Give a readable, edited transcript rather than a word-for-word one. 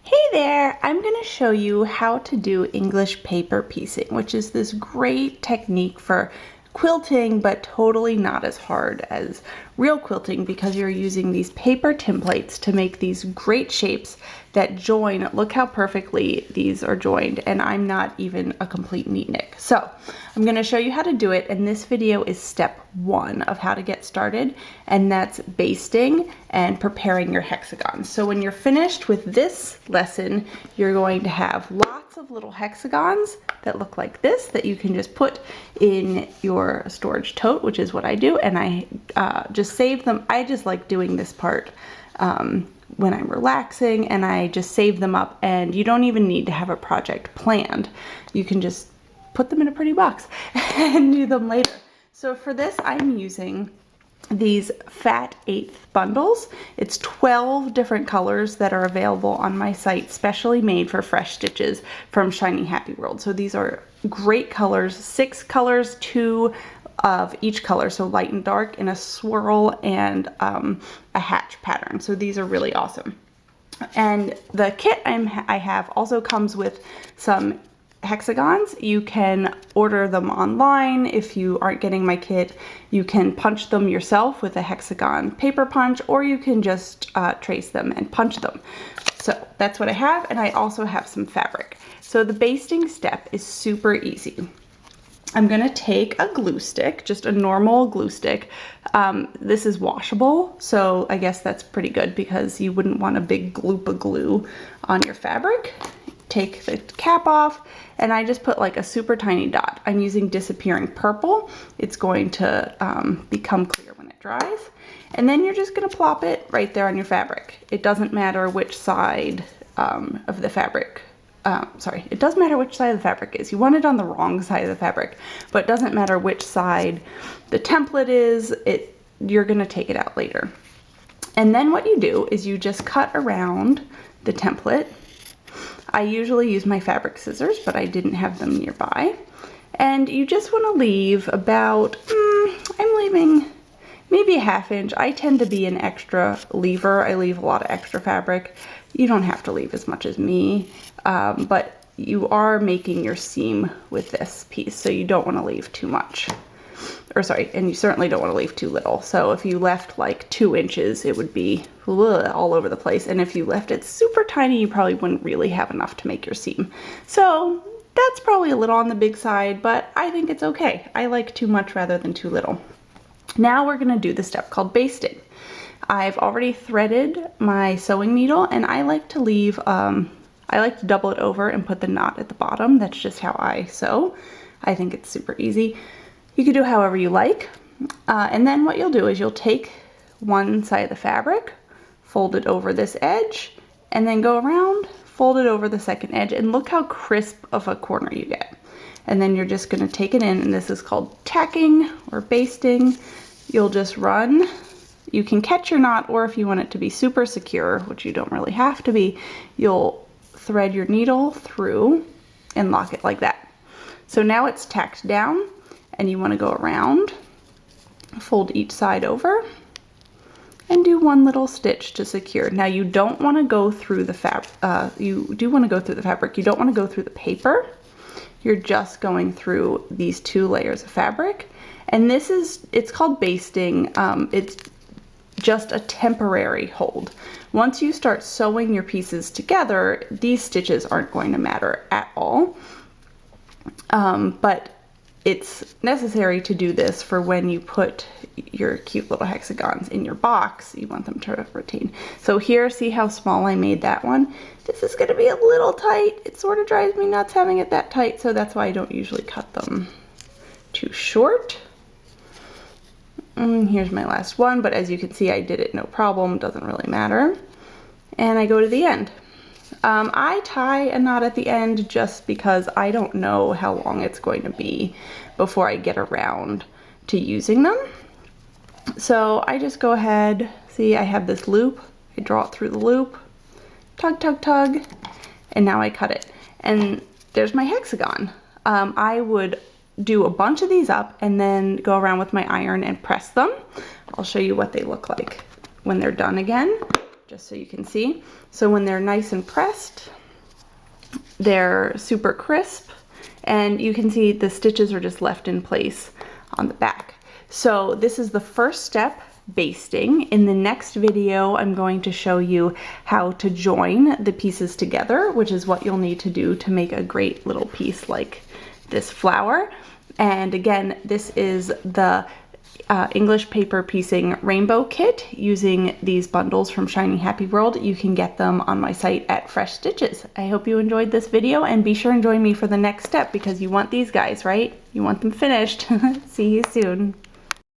Hey there! I'm going to show you how to do English paper piecing, which is this great technique for quilting, but totally not as hard as real quilting because you're using these paper templates to make these great shapes that join. Look how perfectly these are joined, and I'm not even a complete neatnik. So I'm going to show you how to do it, and this video is step 1 of how to get started, and that's basting and preparing your hexagons. So when you're finished with this lesson, you're going to have lots of little hexagons that look like this that you can just put in your storage tote, which is what I do, and I just save them. I just like doing this part when I'm relaxing, and I just save them up, and you don't even need to have a project planned. You can just put them in a pretty box and do them later. So for this, I'm using these fat 1/8 bundles. It's 12 different colors that are available on my site, specially made for fresh stitches from Shiny Happy World. So these are great colors, 6 colors, 2 of each color, so light and dark, in a swirl and a hatch pattern. So these are really awesome. And the kit I have also comes with some hexagons. You can order them online. If you aren't getting my kit, you can punch them yourself with a hexagon paper punch, or you can just trace them and punch them. So that's what I have, and I also have some fabric. So the basting step is super easy. I'm gonna take a glue stick, just a normal glue stick. This is washable, so I guess that's pretty good because you wouldn't want a big gloop of glue on your fabric. Take the cap off, and I just put like a super tiny dot. I'm using Disappearing Purple. It's going to become clear when it dries. And then you're just gonna plop it right there on your fabric. It doesn't matter which side of the fabric, it does matter which side of the fabric is. You want it on the wrong side of the fabric, but it doesn't matter which side the template is. You're gonna take it out later. And then what you do is you just cut around the template. I usually use my fabric scissors, but I didn't have them nearby. And you just want to leave about, I'm leaving maybe a 1/2 inch. I tend to be an extra leaver. I leave a lot of extra fabric. You don't have to leave as much as me, but you are making your seam with this piece, so you don't want to leave too much. Or sorry, and you certainly don't want to leave too little. So if you left like 2 inches, it would be all over the place. And if you left it super tiny, you probably wouldn't really have enough to make your seam. So that's probably a little on the big side, but I think it's okay. I like too much rather than too little. Now we're gonna do the step called basting. I've already threaded my sewing needle, and I like to leave, I like to double it over and put the knot at the bottom. That's just how I sew. I think it's super easy. You can do however you like. And then what you'll do is you'll take one side of the fabric, fold it over this edge, and then go around, fold it over the second edge, and look how crisp of a corner you get. And then you're just gonna take it in, and this is called tacking or basting. You'll just run. You can catch your knot, or if you want it to be super secure, which you don't really have to be, you'll thread your needle through and lock it like that. So now it's tacked down, and you want to go around, fold each side over, and do one little stitch to secure. Now you don't want to go through the fabric. You do want to go through the fabric. You don't want to go through the paper. You're just going through these 2 layers of fabric. And this is, it's called basting. It's just a temporary hold. Once you start sewing your pieces together, these stitches aren't going to matter at all. But it's necessary to do this for when you put your cute little hexagons in your box. You want them to retain. So here, see how small I made that one? This is gonna be a little tight. It sort of drives me nuts having it that tight, so that's why I don't usually cut them too short. And here's my last one, but as you can see, I did it no problem. Doesn't really matter. And I go to the end. I tie a knot at the end just because I don't know how long it's going to be before I get around to using them. So I just go ahead, see I have this loop, I draw it through the loop, tug, tug, tug, and now I cut it. And there's my hexagon. I would do a bunch of these up and then go around with my iron and press them. I'll show you what they look like when they're done again. just so you can see. So when they're nice and pressed, they're super crisp, and you can see the stitches are just left in place on the back. So this is the first step, basting. In the next video, I'm going to show you how to join the pieces together, which is what you'll need to do to make a great little piece like this flower. And again, this is the English paper piecing rainbow kit using these bundles from Shiny Happy World. You can get them on my site at Fresh Stitches. I hope you enjoyed this video, and be sure and join me for the next step because you want these guys, right? You want them finished. See you soon.